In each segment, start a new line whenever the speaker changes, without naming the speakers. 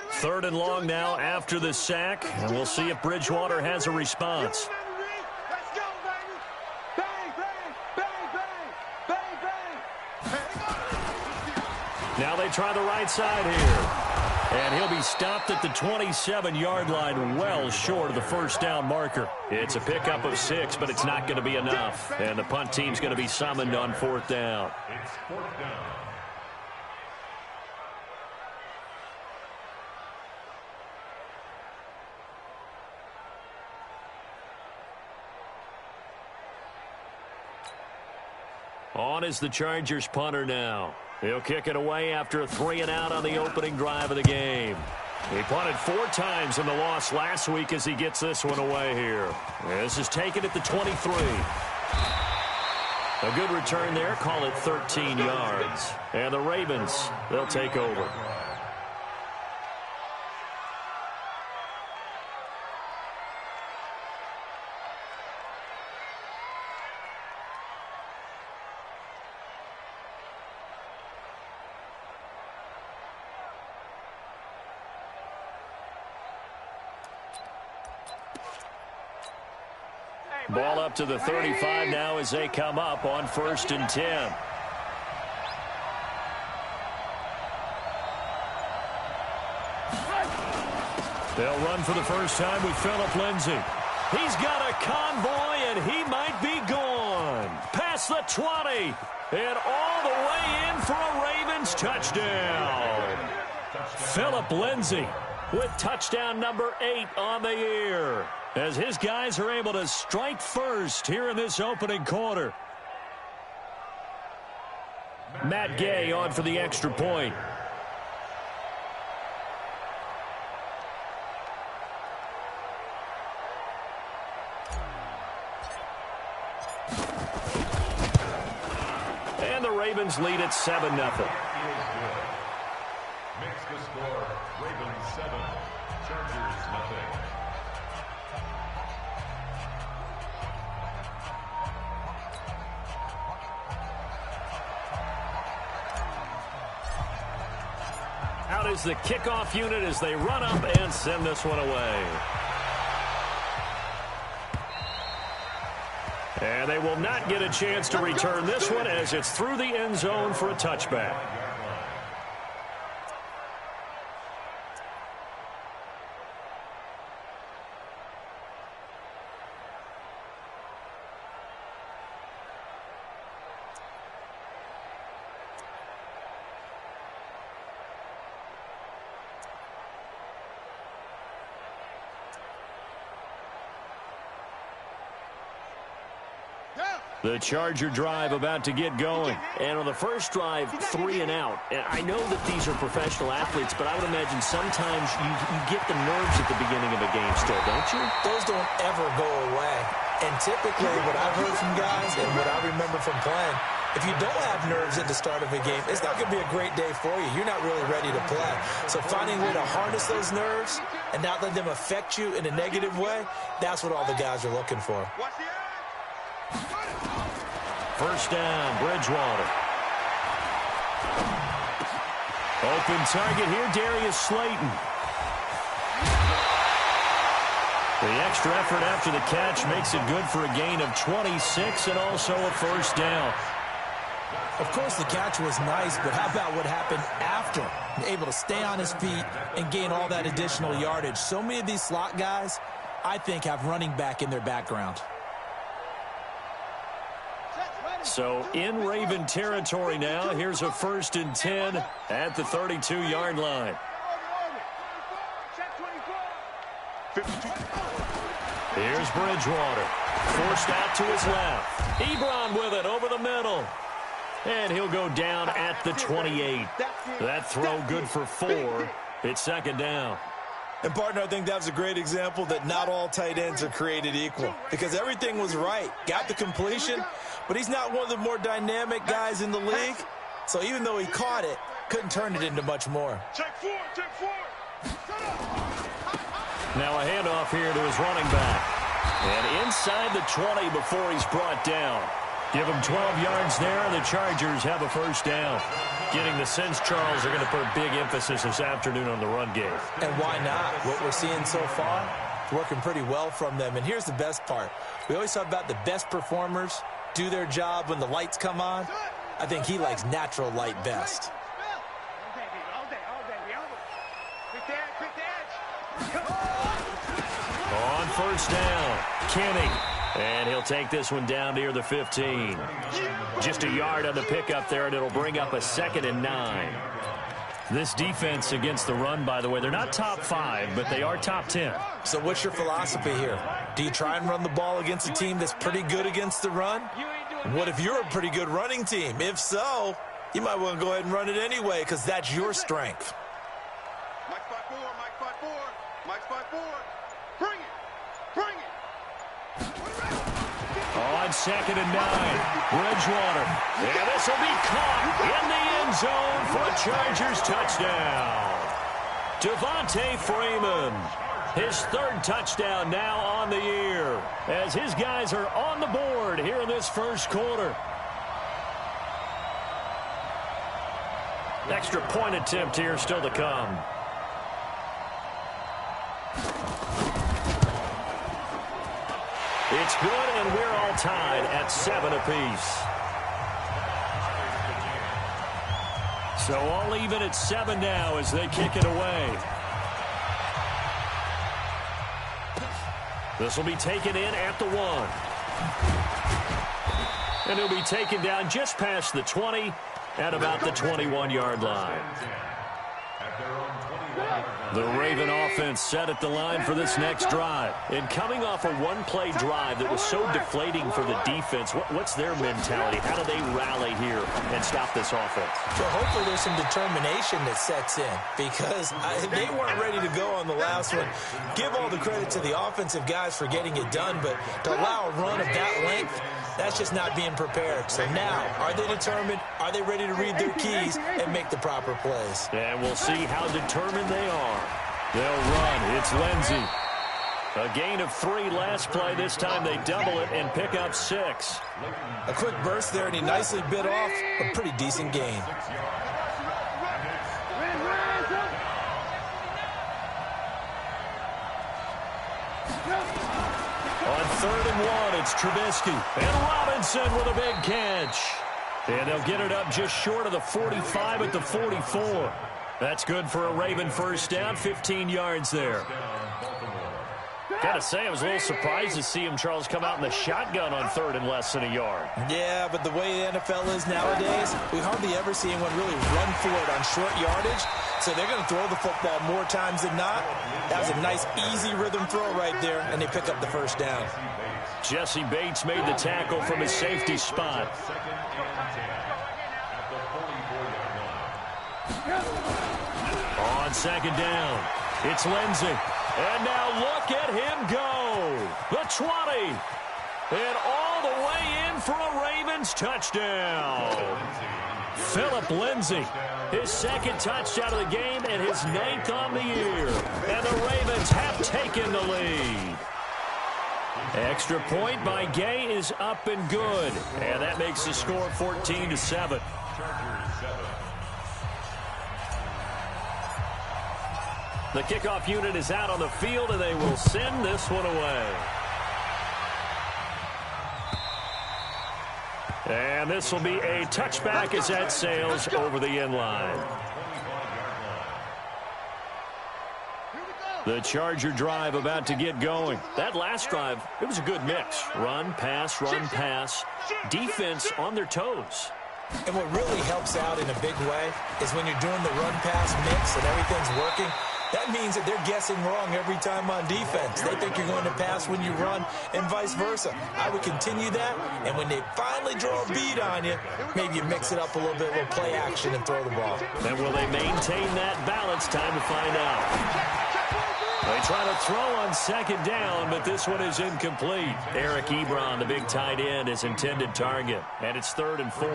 3rd and long now after the sack, and we'll see if Bridgewater has a response. Now they try the right side here. And he'll be stopped at the 27-yard line, well short of the first down marker. It's a pickup of 6, but it's not going to be enough. And the punt team's going to be summoned on 4th down.
It's 4th down.
On is the Chargers punter now. He'll kick it away after a 3-and-out on the opening drive of the game. He punted 4 times in the loss last week as he gets this one away here. This is taken at the 23. A good return there. Call it 13 yards. And the Ravens, they'll take over. Ball up to the 35 now as they come up on 1st and 10. They'll run for the first time with Phillip Lindsay. He's got a convoy, and he might be gone. Past the 20, and all the way in for a Ravens touchdown. Phillip Lindsay with touchdown number 8 on the year, as his guys are able to strike first here in this opening quarter. Matt Gay on for the extra point. And the Ravens lead at 7-0.
Makes the score Ravens 7, Chargers nothing.
Out is the kickoff unit as they run up and send this one away. And they will not get a chance to return this one as it's through the end zone for a touchback. The Charger drive about to get going.
And on the first drive, 3-and-out. And I know that these are professional athletes, but I would imagine sometimes you get the nerves at the beginning of a game still, don't you?
Those don't ever go away. And typically what I've heard from guys and what I remember from playing, if you don't have nerves at the start of a game, it's not going to be a great day for you. You're not really ready to play. So finding a way to harness those nerves and not let them affect you in a negative way, that's what all the guys are looking for.
First down, Bridgewater. Open target here, Darius Slayton. The extra effort after the catch makes it good for a gain of 26 and also a first down.
Of course, the catch was nice, but how about what happened after? Able to stay on his feet and gain all that additional yardage. So many of these slot guys, I think, have running back in their background.
So in Raven territory now. Here's a 1st and 10 at the 32-yard line. Here's Bridgewater. Forced out to his left. Ebron with it over the middle. And he'll go down at the 28. That throw good for 4. It's 2nd down.
And, partner, I think that was a great example that not all tight ends are created equal, because everything was right. Got the completion, but he's not one of the more dynamic guys in the league. So even though he caught it, couldn't turn it into much more.
Check 4, check 4.
Now a handoff here to his running back. And inside the 20 before he's brought down. Give him 12 yards there, and the Chargers have a first down. Getting the sense, Charles, they're going to put a big emphasis this afternoon on the run game.
And why not? What we're seeing so far, it's working pretty well from them. And here's the best part. We always talk about the best performers do their job when the lights come on. I think he likes natural light best.
On first down, Kenny. And he'll take this one down near the 15. Just a yard on the pickup there, and it'll bring up a 2nd and 9. This defense against the run, by the way, they're not top 5, but they are top 10.
So what's your philosophy here? Do you try and run the ball against a team that's pretty good against the run? What if you're a pretty good running team? If so, you might want to go ahead and run it anyway because that's your strength.
Mike 5-4, Mike 5-4, Mike 5-4. Bring it, bring it.
On 2nd and 9, Bridgewater. And this will be caught in the end zone for a Chargers touchdown. Devontae Freeman, his 3rd touchdown now on the year, as his guys are on the board here in this first quarter. Extra point attempt here still to come. It's good, and we're all tied at 7 apiece. So all even at 7 now as they kick it away. This will be taken in at the 1. And he'll be taken down just past the 20 at about the 21-yard line. The Raven offense set at the line for this next drive. And coming off a one-play drive that was so deflating for the defense, what's their mentality? How do they rally here and stop this offense?
Well, hopefully there's some determination that sets in because they weren't ready to go on the last one. Give all the credit to the offensive guys for getting it done, but to allow a run of that length, that's just not being prepared. So now, are they determined? Are they ready to read their keys and make the proper plays?
And we'll see how determined they are. They'll run. It's Lindsey. A gain of 3 last play. This time they double it and pick up 6.
A quick burst there, and he nicely bit off a pretty decent gain.
On 3rd and 1, it's Trubisky. And Robinson with a big catch. And they'll get it up just short of the 45 at the 44. That's good for a Raven first down, 15 yards there. Got to say, I was a little surprised to see him, Charles, come out in the shotgun on 3rd and less than a yard.
Yeah, but the way the NFL is nowadays, we hardly ever see anyone really run for it on short yardage. So they're going to throw the football more times than not. That was a nice, easy rhythm throw right there, and they pick up the first down.
Jesse Bates made the tackle from his safety spot. On 2nd down, it's Lindsey. And now look at him go. The 20. And all the way in for a Ravens touchdown. Philip Lindsey, his 2nd touchdown of the game and his 9th on the year. And the Ravens have taken the lead. Extra point by Gay is up and good. And that makes the score 14-7. The kickoff unit is out on the field, and they will send this one away. And this will be a touchback as that sails over the end line. The Charger drive about to get going. That last drive, it was a good mix. Run, pass, defense on their toes.
And what really helps out in a big way is when you're doing the run-pass mix and everything's working, that means that they're guessing wrong every time on defense. They think you're going to pass when you run and vice versa. I would continue that, and when they finally draw a bead on you, maybe you mix it up a little bit, a little play action, and throw the ball.
And will they maintain that balance? Time to find out. They try to throw on 2nd down, but this one is incomplete. Eric Ebron, the big tight end, is intended target. And it's 3rd and 4.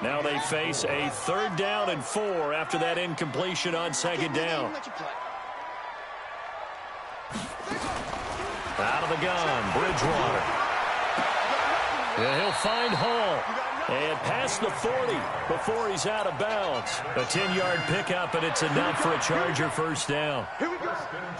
Now they face a 3rd down and 4 after that incompletion on 2nd down. Out of the gun, Bridgewater. Yeah, he'll find Hall. And past the 40 before he's out of bounds. A 10-yard pickup, and it's enough for a Charger first down.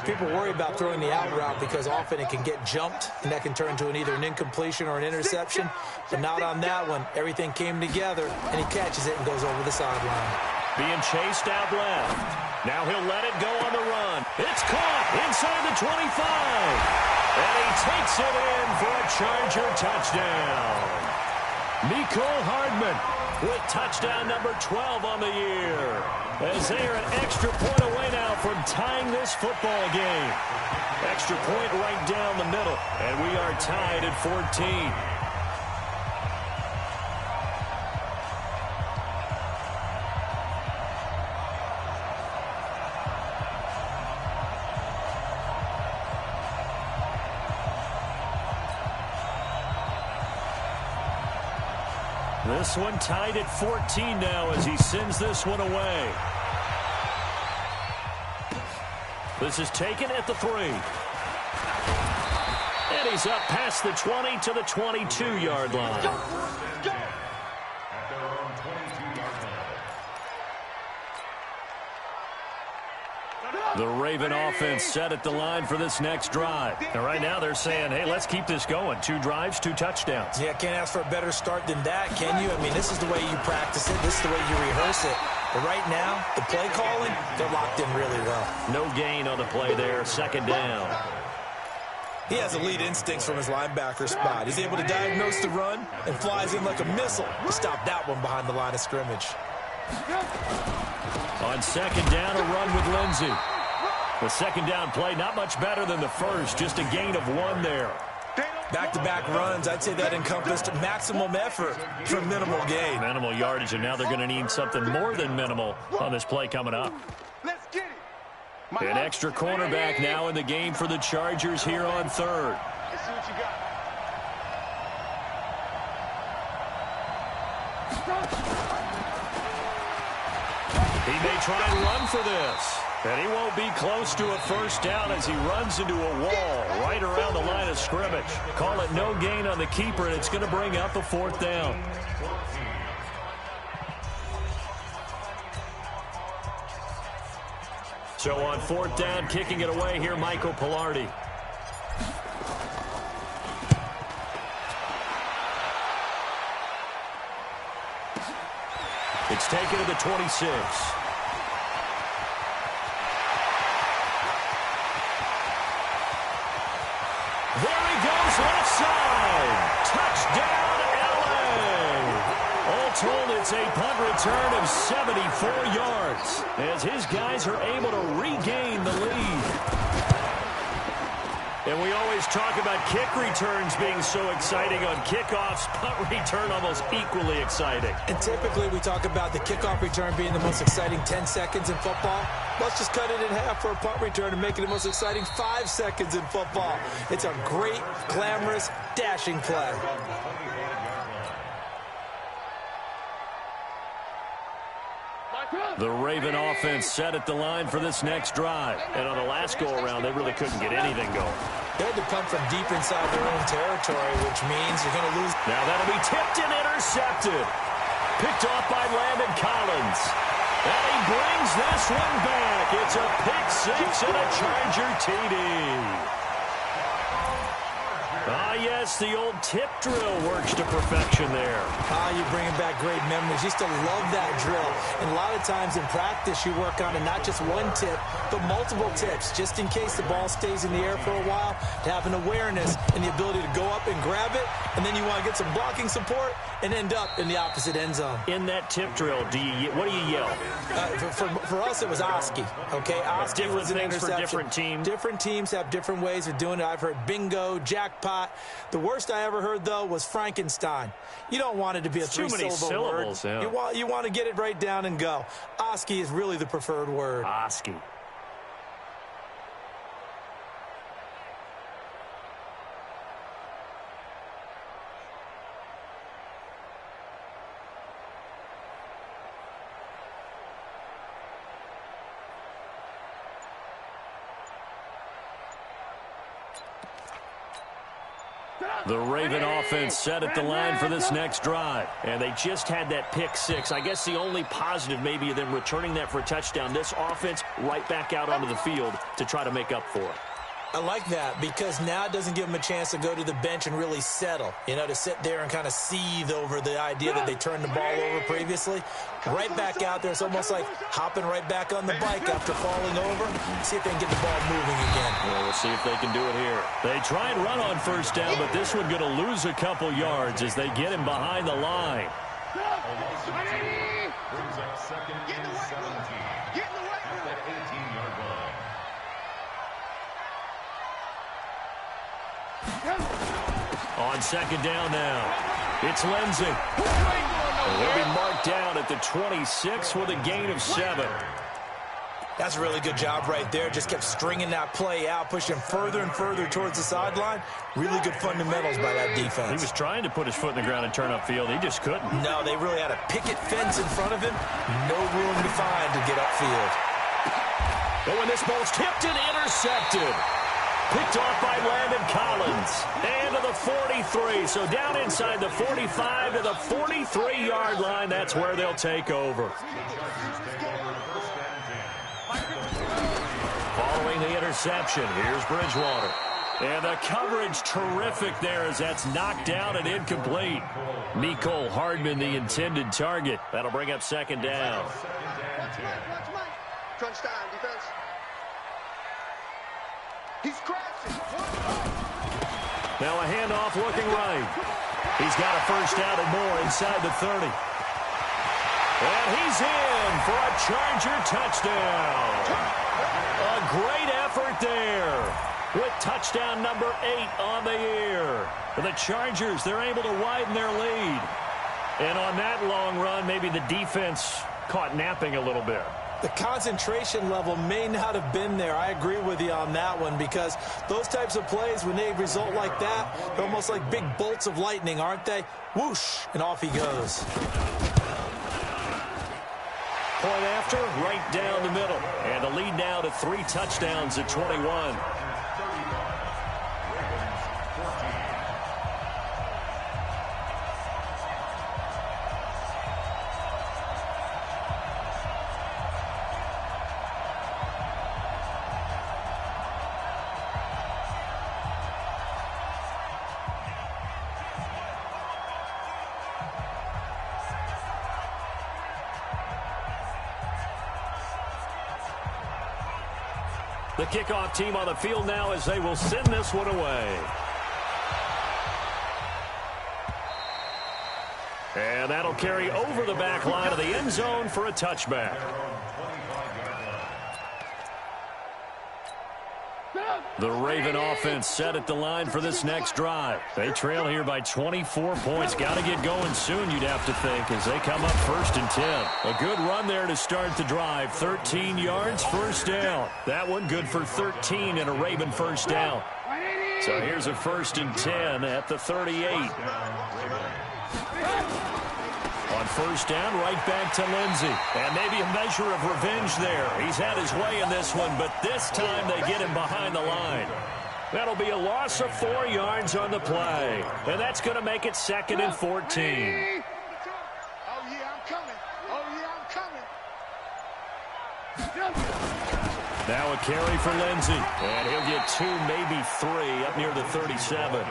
People worry about throwing the out route because often it can get jumped, and that can turn into either an incompletion or an interception. But not on that one. Everything came together, and he catches it and goes over the sideline.
Being chased out left. Now he'll let it go on the run. It's caught inside the 25. And he takes it in for a Charger touchdown. Mecole Hardman with touchdown number 12 on the year. As they are an extra point away now from tying this football game. Extra point right down the middle. And we are tied at 14. This one tied at 14 now as he sends this one away. This is taken at the 3. And he's up past the 20 to the 22-yard line. The Raven offense set at the line for this next drive. And right now they're saying, hey, let's keep this going. 2 drives, 2 touchdowns.
Yeah, can't ask for a better start than that, can you? I mean, this is the way you practice it. This is the way you rehearse it. But right now, the play calling, they're locked in really well.
No gain on the play there. Second down.
He has elite instincts from his linebacker spot. He's able to diagnose the run and flies in like a missile to stop that one behind the line of scrimmage.
On second down, a run with Lindsey. The second down play, not much better than the first, just a gain of 1 there.
Back-to-back runs, I'd say that encompassed maximum effort for minimal gain.
Minimal yardage, and now they're going to need something more than minimal on this play coming up.
Let's get it.
An extra cornerback now in the game for the Chargers here on third.
Let's see what you got.
He may try and run for this. And he won't be close to a first down as he runs into a wall right around the line of scrimmage. Call it no gain on the keeper, and it's going to bring up a 4th down. So on 4th down, kicking it away here, Michael Pilardi. It's taken to the 26. There he goes, left side. Touchdown, L.A. All told, it's a punt return of 74 yards as his guys are able to regain the lead. And we always talk about kick returns being so exciting on kickoffs. Punt return almost equally exciting.
And typically we talk about the kickoff return being the most exciting 10 seconds in football. Let's just cut it in half for a punt return and make it the most exciting 5 seconds in football. It's a great, glamorous, dashing play.
The Raven offense set at the line for this next drive. And on the last go-around, they really couldn't get anything going.
They had to punt from deep inside their own territory, which means you're going to lose.
Now that'll be tipped and intercepted. Picked off by Landon Collins. And he brings this one back. It's a pick 6 and a Charger TD. Ah, yes, the old tip drill works to perfection there.
Ah, you're bringing back great memories. Used to love that drill. And a lot of times in practice, you work on it, not just one tip, but multiple tips, just in case the ball stays in the air for a while, to have an awareness and the ability to go up and grab it, and then you want to get some blocking support and end up in the opposite end zone.
In that tip drill, what do you yell?
For us, it was Oski. Okay, Oski
different
was an
things
interception.
for different teams.
Different teams have different ways of doing it. I've heard bingo, jackpot. The worst I ever heard, though, was Frankenstein. You don't want it to be a three-syllable word.
Yeah.
You want to get it right down and go. Oski is really the preferred word.
Oski. The Raven offense set at the line for this next drive.
And they just had that pick six. I guess the only positive maybe of them returning that for a touchdown. This offense right back out onto the field to try to make up for it.
I like that because now it doesn't give them a chance to go to the bench and really settle, to sit there and kind of seethe over the idea that they turned the ball over previously. Right back out there. It's almost like hopping right back on the bike after falling over. See if they can get the ball moving again.
Well, we'll see if they can do it here.
They try and run on first down, but this one going to lose a couple yards as they get him behind the line. On second down now, it's Lindsey. He'll be marked down at the 26 with a gain of 7.
That's a really good job right there. Just kept stringing that play out, pushing further and further towards the sideline. Really good fundamentals by that defense.
He was trying to put his foot in the ground and turn upfield. He just couldn't.
No, they really had a picket fence in front of him. No room to find to get upfield.
But when this ball's tipped and intercepted. Picked off by Landon Collins. And to the 43. So down inside the 45 to the 43-yard line. That's where they'll take over. Following the interception, here's Bridgewater. And the coverage terrific there as that's knocked down and incomplete. Mecole Hardman, the intended target. That'll bring up second down.
Crunch time, defense. He's crashing.
Now a handoff looking right. He's got a first down and more inside the 30. And he's in for a Charger touchdown. A great effort there with touchdown number 8 on the year. For the Chargers, they're able to widen their lead. And on that long run, maybe the defense caught napping a little bit.
The concentration level may not have been there. I agree with you on that one because those types of plays, when they result like that, they're almost like big bolts of lightning, aren't they? Whoosh, and off he goes.
Point after, right down the middle. And the lead now to 3 touchdowns at 21. The kickoff team on the field now as they will send this one away. And that'll carry over the back line of the end zone for a touchback. The Raven offense set at the line for this next drive. They trail here by 24 points. Got to get going soon, you'd have to think, as they come up 1st and 10. A good run there to start the drive. 13 yards, first down. That one good for 13 and a Raven first down. So here's a 1st and 10 at the 38. On first down, right back to Lindsey. And maybe a measure of revenge there. He's had his way in this one, but this time they get him behind the line. That'll be a loss of 4 yards on the play. And that's going to make it 2nd and 14.
Oh, yeah, I'm coming. Oh, yeah, I'm coming.
Now a carry for Lindsey. And he'll get 2, maybe 3 up near the 37.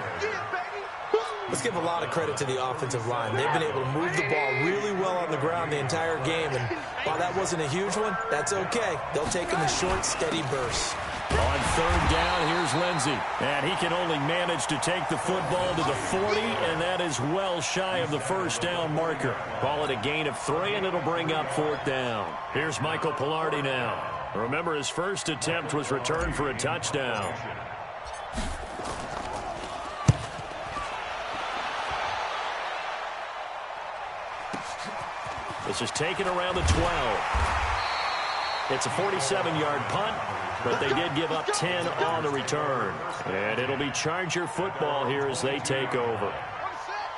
Let's give a lot of credit to the offensive line. They've been able to move the ball really well on the ground the entire game. And while that wasn't a huge one, that's okay. They'll take them in short, steady bursts.
On 3rd down, here's Lindsey. And he can only manage to take the football to the 40, and that is well shy of the first down marker. Call it a gain of 3, and it'll bring up 4th down. Here's Michael Pilardi now. Remember, his first attempt was returned for a touchdown. This is taken around the 12. It's a 47-yard punt, but they did give up 10 on the return. And it'll be Charger football here as they take over.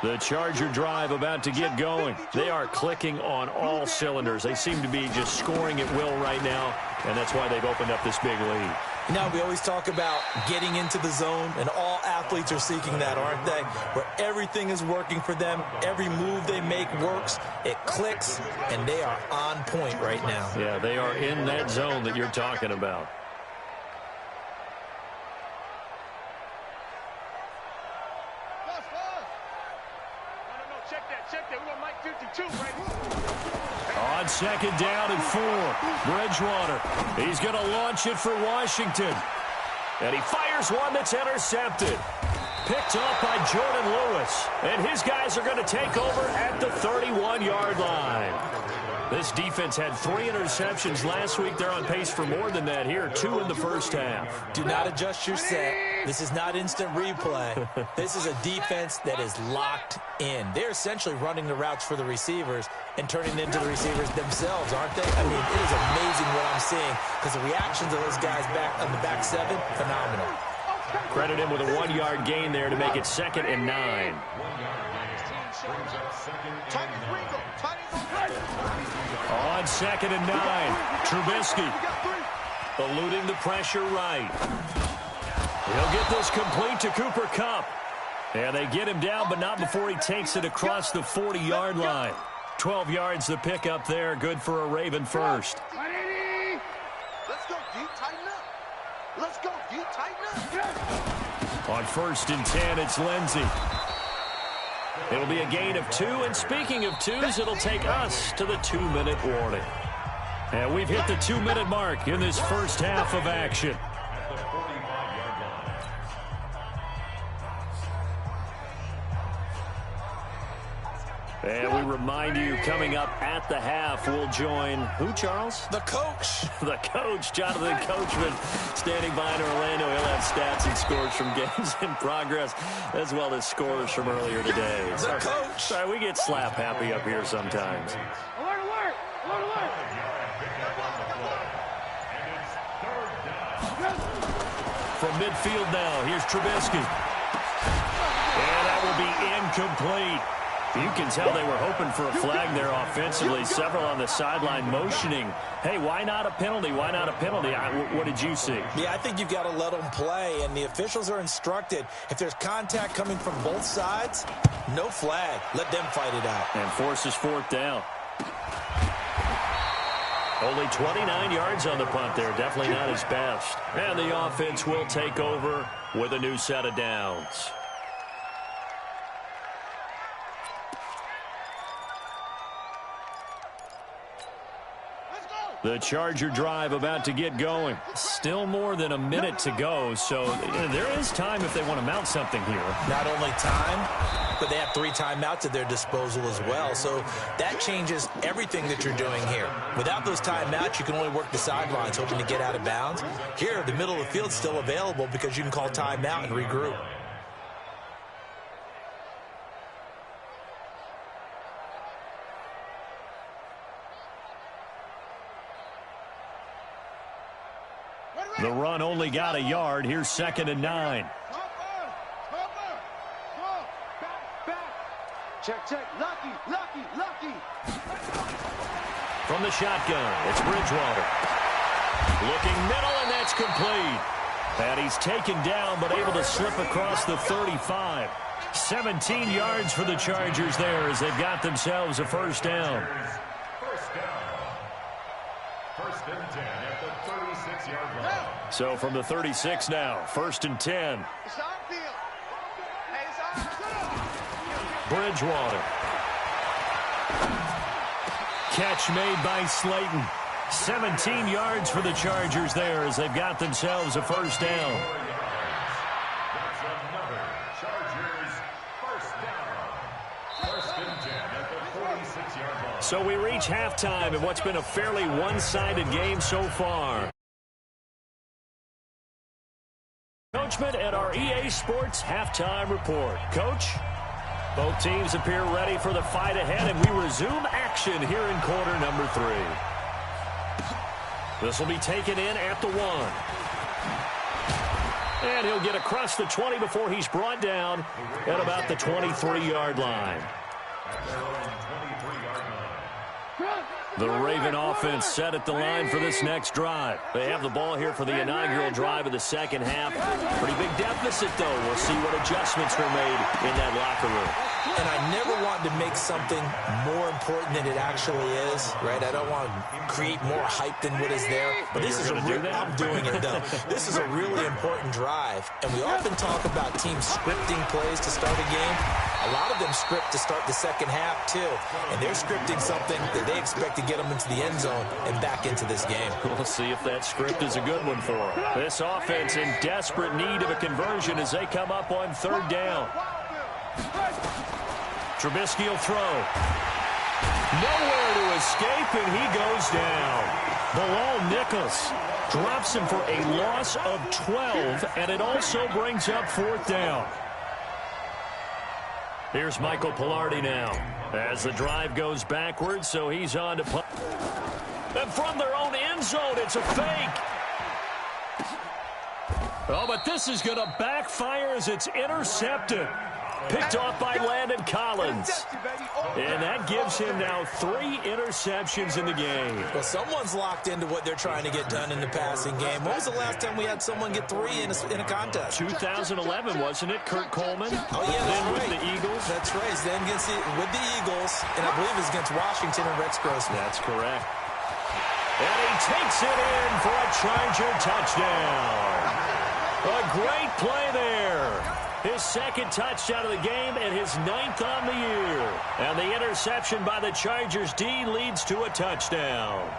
The Charger drive about to get going. They are clicking on all cylinders. They seem to be just scoring at will right now, and that's why they've opened up this big lead.
You know, we always talk about getting into the zone, and all athletes are seeking that, aren't they? Where everything is working for them, every move they make works, it clicks, and they are on point right now.
Yeah, they are in that zone that you're talking about. On second down and 4, Bridgewater. He's going to launch it for Washington. And he fires one that's intercepted. Picked off by Jordan Lewis. And his guys are going to take over at the 31-yard line. This defense had 3 interceptions last week. They're on pace for more than that here, 2 in the first half.
Do not adjust your set. This is not instant replay. This is a defense that is locked in. They're essentially running the routes for the receivers and turning into the receivers themselves, aren't they? I mean, it is amazing what I'm seeing because the reactions of those guys back on the back 7, phenomenal.
Credit him with a 1-yard gain there to make it 2nd and 9. On 2nd and 9, Trubisky eluding the pressure right. He'll get this complete to Cooper Kupp. And they get him down, but not before he takes it across the 40-yard line. 12 yards to pick up there. Good for a Raven first.
Let's go, D. Tighten up. Let's go, D. Tighten up.
On 1st and 10, it's Lindsey. It'll be a gain of 2, and speaking of 2s, it'll take us to the 2-minute warning. And we've hit the 2-minute mark in this first half of action. And we remind you, coming up at the half, we'll join who, Charles?
The coach.
The coach, Jonathan Coachman, standing by in Orlando. He'll have stats and scores from games in progress, as well as scores from earlier today.
The coach.
Sorry, we get slap happy up here sometimes.
Alert, alert! Alert, alert!
From midfield now, here's Trubisky. And that will be incomplete. You can tell they were hoping for a flag there offensively. Several on the sideline motioning, hey, why not a penalty? Why not a penalty? What did you see?
Yeah, I think you've got to let them play, and the officials are instructed, if there's contact coming from both sides, no flag. Let them fight it out.
And forces 4th down. Only 29 yards on the punt there. Definitely not his best. And the offense will take over with a new set of downs. The Charger drive about to get going. Still more than a minute to go, so there is time if they want to mount something here.
Not only time, but they have 3 timeouts at their disposal as well. So that changes everything that you're doing here. Without those timeouts, you can only work the sidelines, hoping to get out of bounds. Here, the middle of the field's still available because you can call timeout and regroup.
The run only got a yard. Here's 2nd and 9.
Check, check. Lucky, lucky, lucky.
From the shotgun, it's Bridgewater. Looking middle, and that's complete. And he's taken down, but able to slip across the 35. 17 yards for the Chargers there as they've got themselves a first down.
First and 10 at the 36-yard line.
So from the 36 now, 1st and 10.
It's on field. Hey, it's on.
Bridgewater. Catch made by Slayton. 17 yards for the Chargers there as they've got themselves a first down.
That's another Chargers first down. First and 10 at the 46-yard line.
So we reach halftime in what's been a fairly one-sided game so far. Coachman at our EA Sports halftime report. Coach, both teams appear ready for the fight ahead, and we resume action here in quarter number 3. This will be taken in at the 1. And he'll get across the 20 before he's brought down at about the 23-yard line.
At their own 23-yard line.
The Raven offense set at the line for this next drive. They have the ball here for the inaugural drive of the second half. Pretty big deficit, though. We'll see what adjustments were made in that locker room.
And I never want to make something more important than it actually is, right? I don't want to create more hype than what is there. But this is I'm doing it, though. This is a really important drive. And we often talk about teams scripting plays to start a game. A lot of them script to start the second half, too. And they're scripting something that they expect to get them into the end zone and back into this game.
We'll see if that script is a good one for them. This offense in desperate need of a conversion as they come up on third down. Trubisky will throw. Nowhere to escape, and he goes down. Bilal Nichols drops him for a loss of 12, and it also brings up fourth down. Here's Michael Pilardi now as the drive goes backwards, so he's on to punt. And from their own end zone, it's a fake. Oh, but this is going to backfire as it's intercepted. Picked off by Landon Collins. And that gives him now 3 interceptions in the game.
Well, someone's locked into what they're trying to get done in the passing game. When was the last time we had someone get 3 in a contest?
2011, wasn't it? Kurt Coleman.
Oh, yeah, that's
then
right.
With the Eagles.
That's right. Then with the Eagles, and I believe it's against Washington and Rex Grossman.
That's correct. And he takes it in for a Charger touchdown. A great play there. His second touchdown of the game and his 9th on the year. And the interception by the Chargers D leads to a touchdown.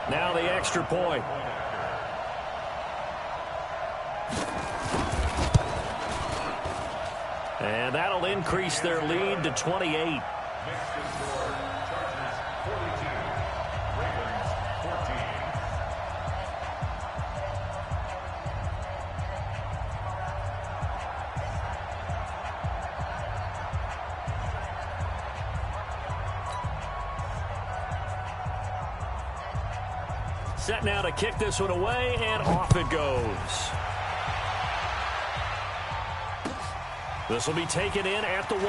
Now the extra point. And that'll increase their lead to 28. Set now to kick this one away, and off it goes. This will be taken in at the 1.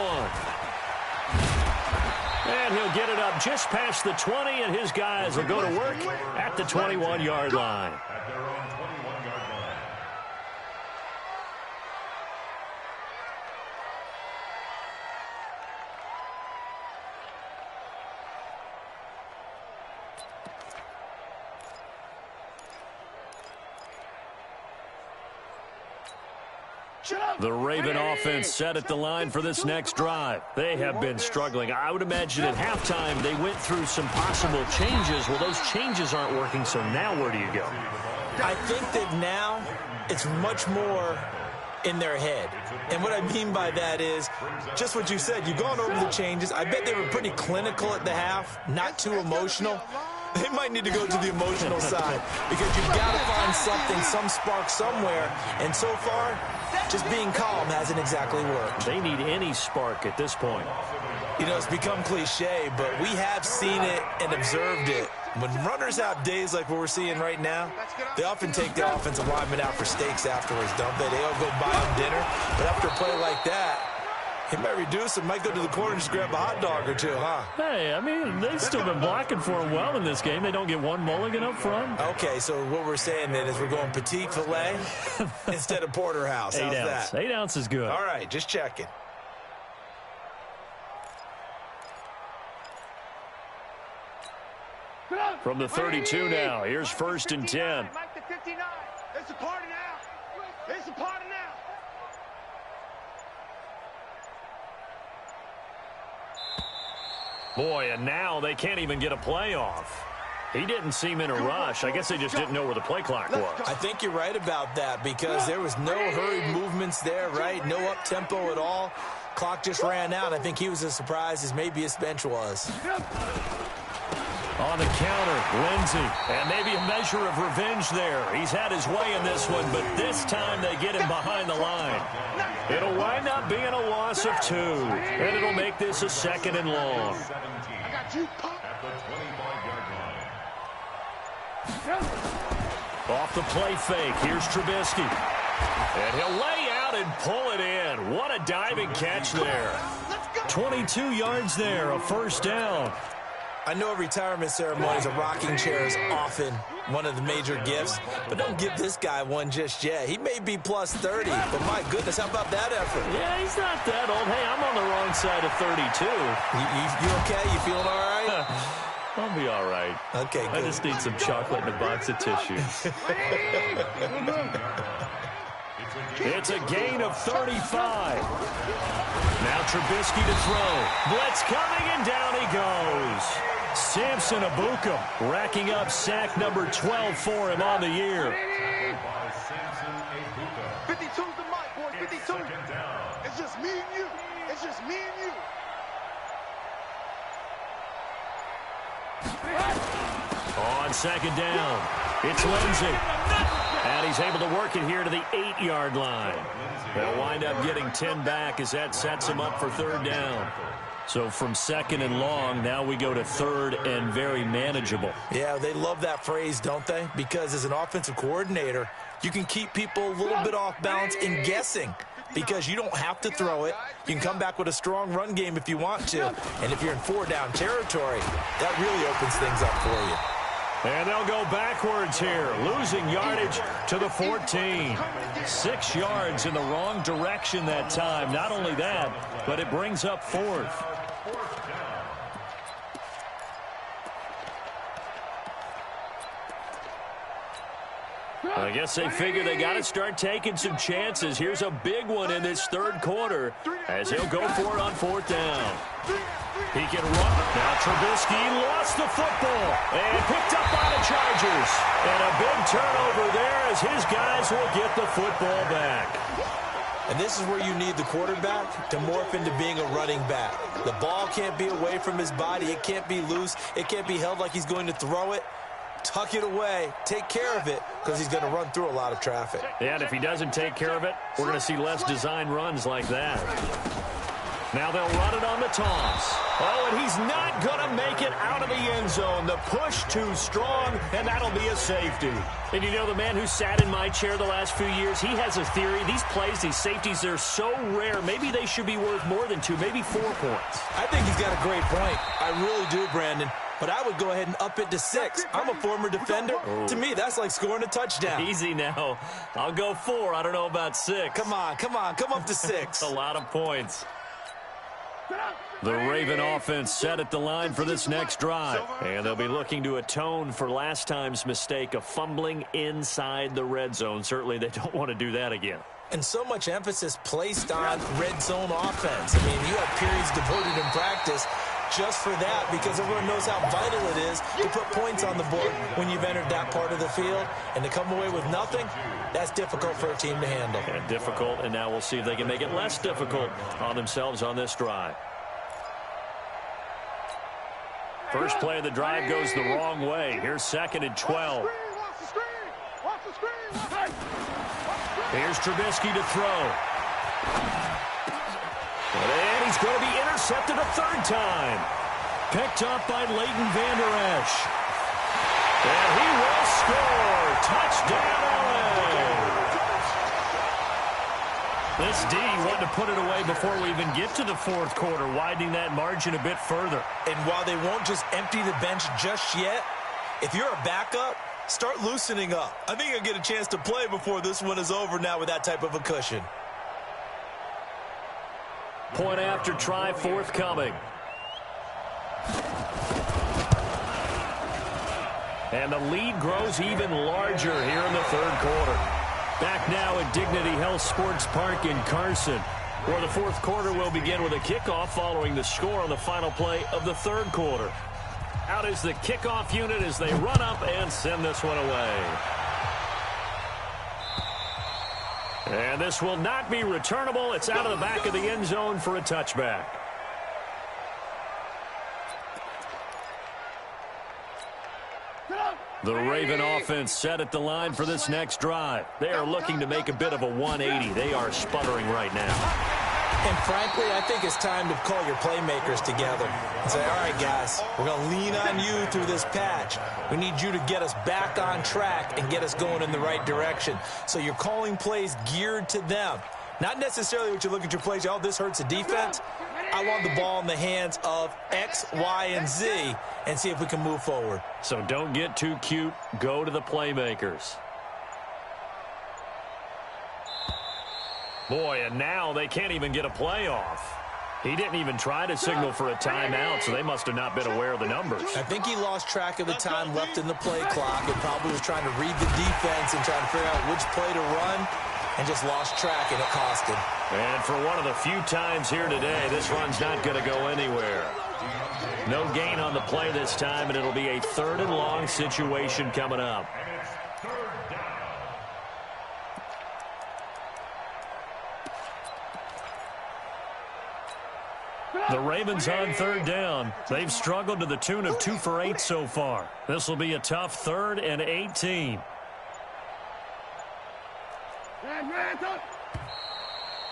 And he'll get it up just past the 20, and his guys will go to work at the 21-yard line.
At their own 21-yard line.
The Raven offense set at the line for this next drive. They have been struggling. I would imagine at halftime they went through some possible changes. Well, those changes aren't working, so now where do you go?
I think that now it's much more in their head. And what I mean by that is just what you said. You've gone over the changes. I bet they were pretty clinical at the half, not too emotional. They might need to go to the emotional side because you've got to find something, some spark somewhere. And so far, just being calm hasn't exactly worked.
They need any spark at this point.
You know, it's become cliche, but we have seen it and observed it. When runners have days like what we're seeing right now, they often take their offensive linemen out for steaks afterwards, don't they? They all go buy them dinner. But after a play like that, he might reduce it, might go to the corner and just grab a hot dog or two, huh?
Hey, I mean, they've still been blocking for him well in this game. They don't get one mulligan up front.
Okay, so what we're saying then is we're going petite filet instead of porterhouse. How's that?
8 ounce is good.
All right, just checking.
From the 32 now, here's 1st and 10.
Mike the 59. It's a party now. It's a party now.
Boy, and now they can't even get a play off. He didn't seem in a rush. I guess they just didn't know where the play clock was.
I think you're right about that because there was no hurried movements there, right? No up-tempo at all. Clock just ran out. I think he was as surprised as maybe his bench was.
On the counter, Lindsey. And maybe a measure of revenge there. He's had his way in this one, but this time they get him behind the line. It'll wind up being a loss of 2. And it'll make this a 2nd and long.
I got you.
At the 25-yard line.
Off the play fake, here's Trubisky.
And he'll lay out and pull it in. What a diving catch there. 22 yards there, a first down.
I know retirement ceremonies, a rocking chair is often one of the major gifts, but don't give this guy one just yet. He may be plus 30, but my goodness, how about that effort?
Yeah, he's not that old. Hey, I'm on the wrong side of 32.
You okay? You feeling all right?
I'll be all right.
Okay, good.
I just need some chocolate and a box of tissues. It's a gain of 35. Now Trubisky to throw. Blitz coming, and down he goes. Samson Ebukam racking up sack number 12 for him on the year.
52's the mic, boy. 52. It's just me and you. It's just me and you.
On second down, it's Lindsey. And he's able to work it here to the 8-yard line. They'll wind up getting 10 back as that sets him up for third down. So from second and long, now we go to third and very manageable.
Yeah, they love that phrase, don't they? Because as an offensive coordinator, you can keep people a little bit off balance in guessing because you don't have to throw it. You can come back with a strong run game if you want to. And if you're in 4-down territory, that really opens things up for you.
And they'll go backwards here, losing yardage to the 14. 6 yards in the wrong direction that time. Not only that, but it brings up fourth. I guess they figure they got to start taking some chances. Here's a big one in this third quarter as he'll go for it on fourth down. He can run. Now Trubisky lost the football and picked up by the Chargers. And a big turnover there as his guys will get the football back.
And this is where you need the quarterback to morph into being a running back. The ball can't be away from his body. It can't be loose. It can't be held like he's going to throw it. Tuck it away. Take care of it because he's going to run through a lot of traffic.
Yeah, and if he doesn't take care of it, we're going to see less design runs like that. Now they'll run it on the toss. Oh, and he's not going to make it out of the end zone. The push too strong, and that'll be a safety. And you know, the man who sat in my chair the last few years, he has a theory. These plays, these safeties, they're so rare. Maybe they should be worth more than 2, maybe 4 points.
I think he's got a great point. I really do, Brandon. But I would go ahead and up it to 6. I'm a former defender. Oh. To me, that's like scoring a touchdown.
Easy now. I'll go 4. I don't know about 6.
Come on. Come up to 6.
A lot of points. The Raven offense set at the line for this next drive. And they'll be looking to atone for last time's mistake of fumbling inside the red zone. Certainly they don't want to do that again.
And so much emphasis placed on red zone offense. I mean, you have periods devoted in practice just for that because everyone knows how vital it is to put points on the board when you've entered that part of the field. And to come away with nothing, that's difficult for a team to handle.
And difficult, and now we'll see if they can make it less difficult on themselves on this drive. First play of the drive goes the wrong way. Here's second and 12. Here's Trubisky to throw. And he's going to be intercepted a third time. Picked up by Leighton Vander Esch. And he will score. Touchdown, LA. This D wanted to put it away before we even get to the fourth quarter, widening that margin a bit further.
And while they won't just empty the bench just yet, if you're a backup, start loosening up. I think you'll get a chance to play before this one is over now with that type of a cushion.
Point after try forthcoming. And the lead grows even larger here in the third quarter. Back now at Dignity Health Sports Park in Carson, where the fourth quarter will begin with a kickoff following the score on the final play of the third quarter. Out is the kickoff unit as they run up and send this one away. And this will not be returnable. It's out of the back of the end zone for a touchback. The Raven offense set at the line for this next drive. They are looking to make a bit of a 180. They are sputtering right now.
And frankly, I think it's time to call your playmakers together and say, all right, guys, we're going to lean on you through this patch. We need you to get us back on track and get us going in the right direction. So you're calling plays geared to them. Not necessarily what you look at your plays, oh, this hurts the defense. I want the ball in the hands of X, Y, and Z and see if we can move forward.
So don't get too cute. Go to the playmakers. Boy, and now they can't even get a play off. He didn't even try to signal for a timeout, so they must have not been aware of the numbers.
I think he lost track of the time left in the play clock and probably was trying to read the defense and trying to figure out which play to run and just lost track, and it cost him.
And for one of the few times here today, this run's not going to go anywhere. No gain on the play this time, and it'll be a 3rd and long situation coming up. The Ravens on 3rd down. They've struggled to the tune of 2 for 8 so far. This will be a tough 3rd and 18.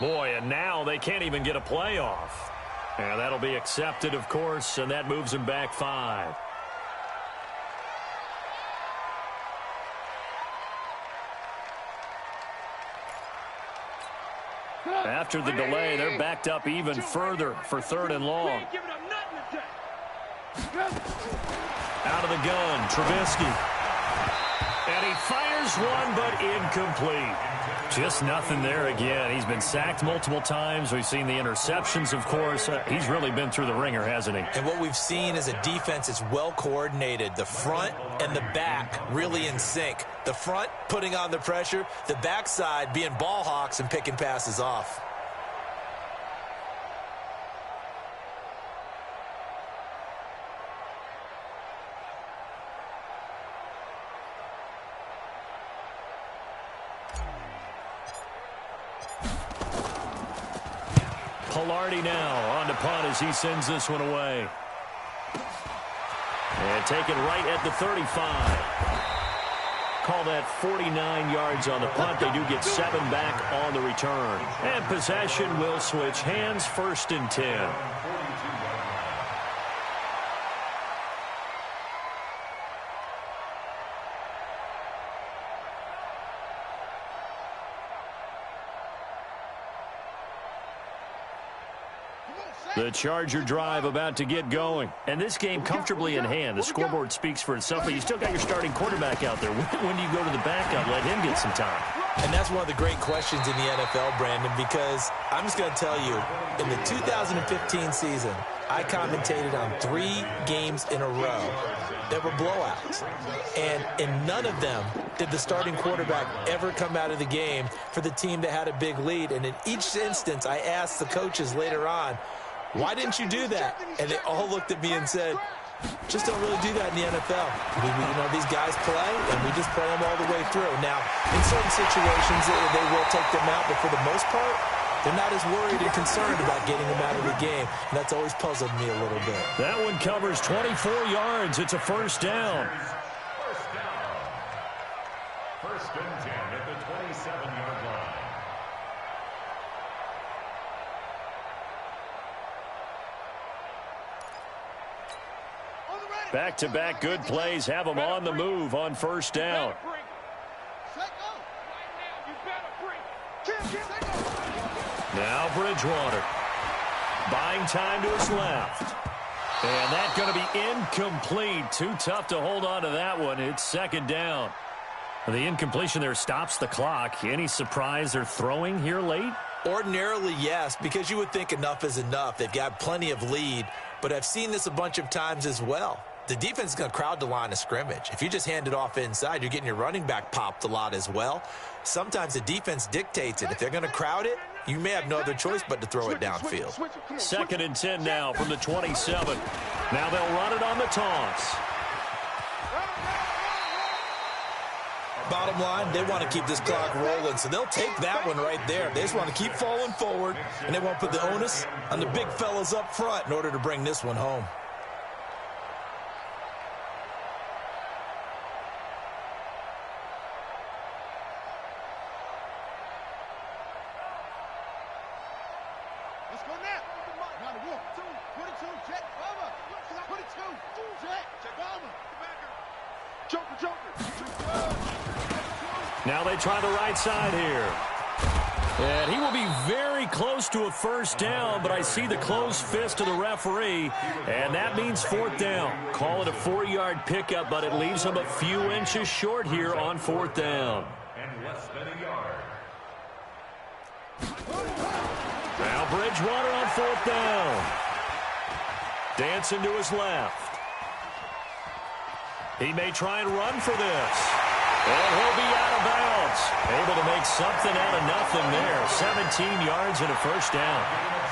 Boy, and now they can't even get a play off. And that'll be accepted, of course, and that moves them back 5. After the delay, they're backed up even further for 3rd and long. Out of the gun, Trubisky. And he fires one, but incomplete. Just nothing there again. He's been sacked multiple times. We've seen the interceptions, of course. He's really been through the ringer, hasn't he?
And what we've seen is a defense that's well coordinated. The front and the back really in sync. The front putting on the pressure, the backside being ball hawks and picking passes off.
Pilardi now on to punt as he sends this one away. And taken right at the 35. Call that 49 yards on the punt. They do get 7 back on the return. And possession will switch hands, 1st and 10. The Charger drive about to get going. And this game comfortably in hand. The scoreboard speaks for itself, but you still got your starting quarterback out there. When do you go to the backup? Let him get some time.
And that's one of the great questions in the NFL, Brandon, because I'm just going to tell you, in the 2015 season, I commentated on 3 games in a row that were blowouts. And in none of them did the starting quarterback ever come out of the game for the team that had a big lead. And in each instance, I asked the coaches later on, why didn't you do that? And they all looked at me and said, just don't really do that in the NFL. These guys play, and we just play them all the way through. Now, in certain situations, they will take them out, but for the most part, they're not as worried and concerned about getting them out of the game. And that's always puzzled me a little bit.
That one covers 24 yards. It's a 1st down.
1st and 10 at the 27-yard line.
Back-to-back good plays have them on the move on 1st down. Now Bridgewater. Buying time to his left. And that's going to be incomplete. Too tough to hold on to that one. It's 2nd down. The incompletion there stops the clock. Any surprise they're throwing here late?
Ordinarily, yes, because you would think enough is enough. They've got plenty of lead, but I've seen this a bunch of times as well. The defense is going to crowd the line of scrimmage. If you just hand it off inside, you're getting your running back popped a lot as well. Sometimes the defense dictates it. If they're going to crowd it, you may have no other choice but to throw it downfield.
2nd and 10 now from the 27. Now they'll run it on the toss.
Bottom line, they want to keep this clock rolling, so they'll take that one right there. They just want to keep falling forward, and they won't put the onus on the big fellas up front in order to bring this one home.
Now they try the right side here. And he will be very close to a first down, but I see the closed fist of the referee, and that means fourth down. Call it a 4-yard pickup, but it leaves him a few inches short here on fourth down.
And less than a yard.
Now Bridgewater on fourth down. Dancing to his left. He may try and run for this. And he'll be out of bounds. Able to make something out of nothing there. 17 yards and a first down.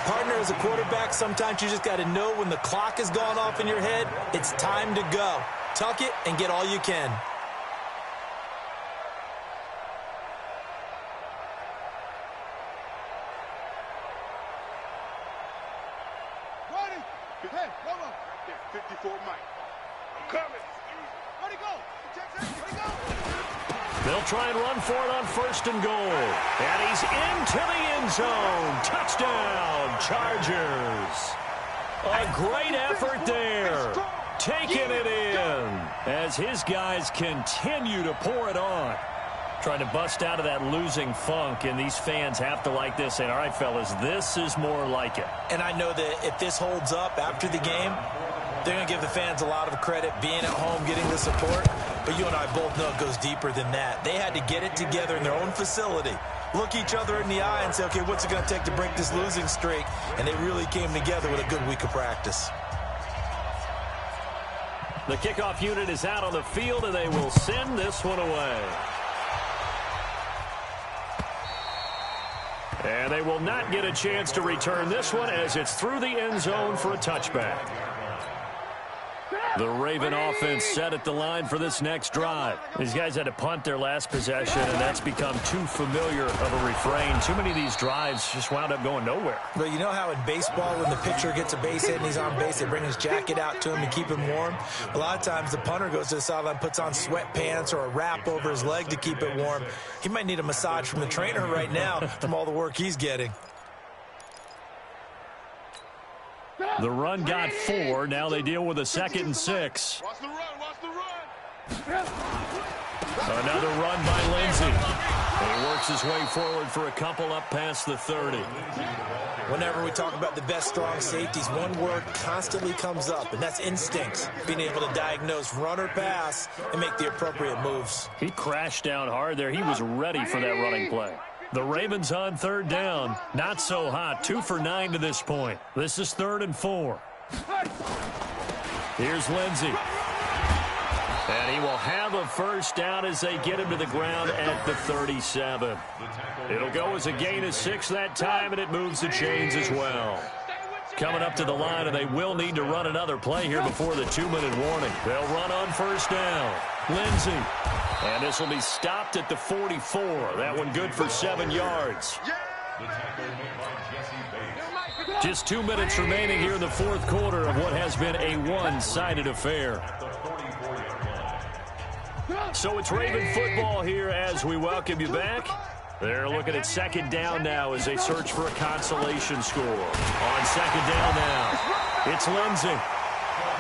Partner, as a quarterback, sometimes you just got to know when the clock has gone off in your head, it's time to go. Tuck it and get all you can.
Ready? Hey, come on. 54 Mike. I'm coming. Where'd he go? Where'd he go?
They'll try and run for it on first and goal. And he's into the end zone. Touchdown, Chargers. A great effort there. Taking it in as his guys continue to pour it on. Trying to bust out of that losing funk, and these fans have to like this. And all right, fellas, this is more like it.
And I know that if this holds up after the game, they're going to give the fans a lot of credit being at home, getting the support. But you and I both know it goes deeper than that. They had to get it together in their own facility, look each other in the eye and say, okay, what's it going to take to break this losing streak? And they really came together with a good week of practice.
The kickoff unit is out on the field, and they will send this one away. And they will not get a chance to return this one as it's through the end zone for a touchback. The Raven offense set at the line for this next drive. These guys had to punt their last possession, and that's become too familiar of a refrain. Too many of these drives just wound up going nowhere.
But you know how in baseball, when the pitcher gets a base hit and he's on base, they bring his jacket out to him and keep him warm? A lot of times the punter goes to the sideline, puts on sweatpants or a wrap over his leg to keep it warm. He might need a massage from the trainer right now from all the work he's getting.
The run got 4. Now they deal with a 2nd and 6.
Watch the run. Watch the run.
Another run by Lindsey. And he works his way forward for a couple up past the 30.
Whenever we talk about the best strong safeties, one word constantly comes up, and that's instinct. Being able to diagnose run or pass and make the appropriate moves.
He crashed down hard there. He was ready for that running play. The Ravens on third down. Not so hot. 2 for 9 to this point. This is 3rd and 4. Here's Lindsey. And he will have a first down as they get him to the ground at the 37. It'll go as a gain of 6 that time, and it moves the chains as well. Coming up to the line, and they will need to run another play here before the 2-minute warning. They'll run on first down. Lindsey. And this will be stopped at the 44. That one good for 7 yards. Just 2 minutes remaining here in the fourth quarter of what has been a one-sided affair. So it's Raven football here as we welcome you back. They're looking at 2nd down now as they search for a consolation score. On 2nd down now, it's Lindsey.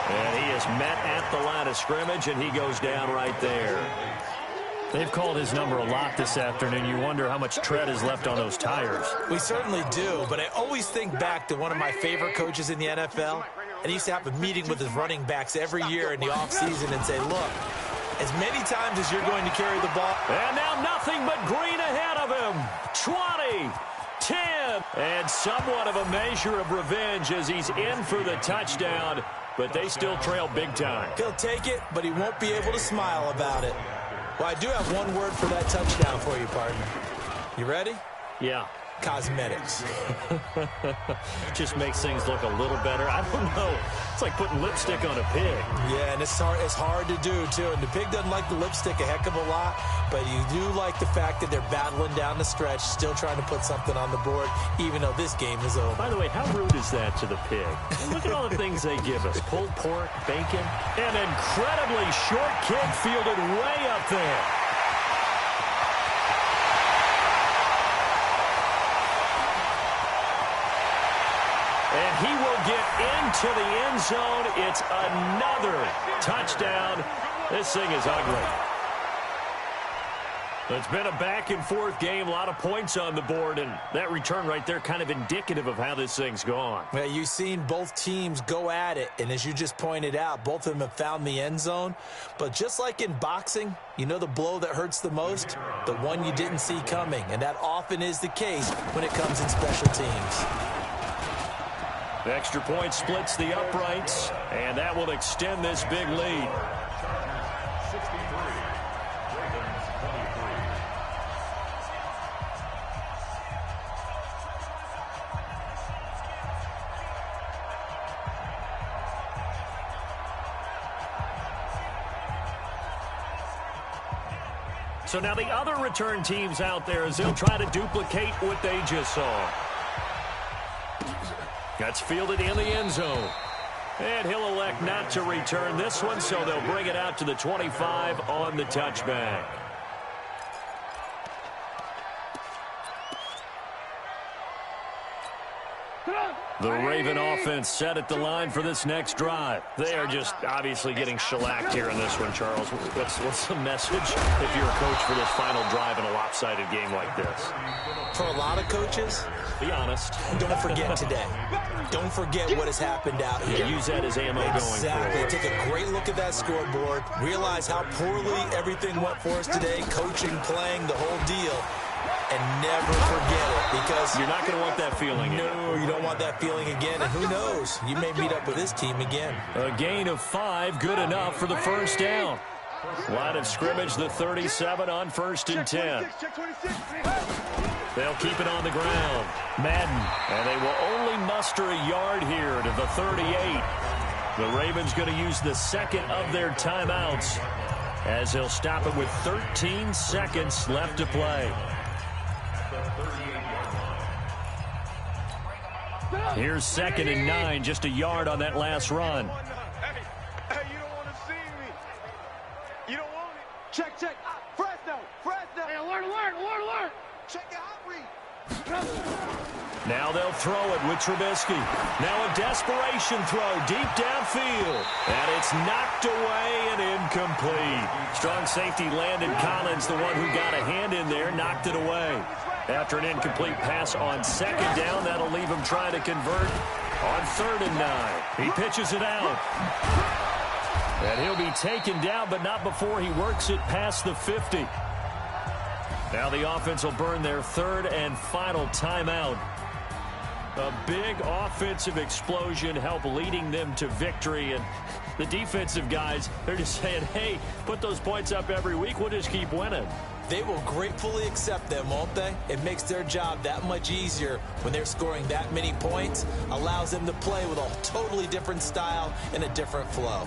And he is met at the line of scrimmage, and he goes down right there. They've called his number a lot this afternoon. You wonder how much tread is left on those tires.
We certainly do, but I always think back to one of my favorite coaches in the NFL, and he used to have a meeting with his running backs every year in the offseason and say, look, as many times as you're going to carry the ball.
And now nothing but green ahead of him. 20, 10, and somewhat of a measure of revenge as he's in for the touchdown, but they still trail big time.
He'll take it, but he won't be able to smile about it. Well, I do have one word for that touchdown for you, partner. You ready?
Yeah.
Cosmetics.
Just makes things look a little better. I don't know. It's like putting lipstick on a pig.
Yeah, and it's hard to do, too. And the pig doesn't like the lipstick a heck of a lot, but you do like the fact that they're battling down the stretch, still trying to put something on the board, even though this game is over.
By the way, how rude is that to the pig? Look at all the things they give us. Pulled pork, bacon, an incredibly short kick fielded way up there. And he will get into the end zone. It's another touchdown. This thing is ugly. It's been a back-and-forth game, a lot of points on the board, and that return right there kind of indicative of how this thing's gone.
Well, you've seen both teams go at it, and as you just pointed out, both of them have found the end zone. But just like in boxing, you know the blow that hurts the most? The one you didn't see coming, and that often is the case when it comes in special teams.
The extra point splits the uprights, and that will extend this big lead. So now the other return teams out there as they'll try to duplicate what they just saw. That's fielded in the end zone. And he'll elect not to return this one, so they'll bring it out to the 25 on the touchback. The Raven offense set at the line for this next drive. They are just obviously getting shellacked here in this one, Charles. What's the message if you're a coach for this final drive in a lopsided game like this?
For a lot of coaches,
be honest.
Don't forget today. Don't forget what has happened out here.
Yeah, use that as ammo going forward.
Exactly. Take a great look at that scoreboard. Realize how poorly everything went for us today. Coaching, playing, the whole deal. And never forget it, because
you're not going to want that feeling again.
No, you don't want that feeling again. And who knows? You may meet up with this team again.
A gain of 5, good enough for the first down. Line of scrimmage, the 37 on 1st and 10. They'll keep it on the ground. Madden, and they will only muster a yard here to the 38. The Ravens going to use the second of their timeouts as they'll stop it with 13 seconds left to play. Here's 2nd and 9, just a yard on that last run.
Hey, you don't want to see me. You don't want it. Check. Fresno. Hey, alert. Check your hot read.
Now they'll throw it with Trubisky. Now a desperation throw deep downfield. And it's knocked away and incomplete. Strong safety Landon Collins, the one who got a hand in there, knocked it away. After an incomplete pass on 2nd down, that'll leave him trying to convert on 3rd and 9. He pitches it out. And he'll be taken down, but not before he works it past the 50. Now the offense will burn their 3rd and final timeout. A big offensive explosion help leading them to victory. And the defensive guys, they're just saying, hey, put those points up every week. We'll just keep winning.
They will gratefully accept them, won't they? It makes their job that much easier when they're scoring that many points. Allows them to play with a totally different style and a different flow.